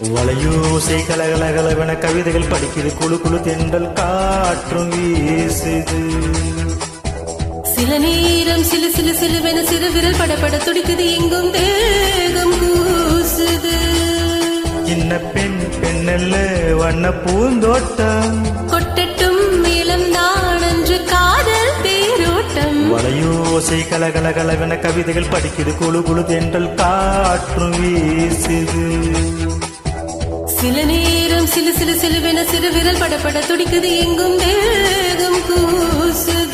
வளையோசை கலகலகலவென கவிதைகள் படிக்குது, குழு குழு தென்றல் காற்றும் வீசுது. சில நேரம் சிலு சிலு சிலுவென சிறு விரல் படப்பட துடிக்குது, எங்கும் தேகம் கூசுது. சின்ன பெண் பெண்ணல்ல வண்ண பூந்தோட்டம், கொட்டட்டும் மேலம் தான் அன்று காதல் தேரோட்டம். வளையோசை கலகலகலவென கவிதைகள் படிக்குது, குழு குழு தென்றல் காற்றும் வீசுது. சில நேரம் சிலு சிலு சிலுவென சிறு விரல் படப்பட துடிக்குது, எங்கும் தேகம் கூசுது.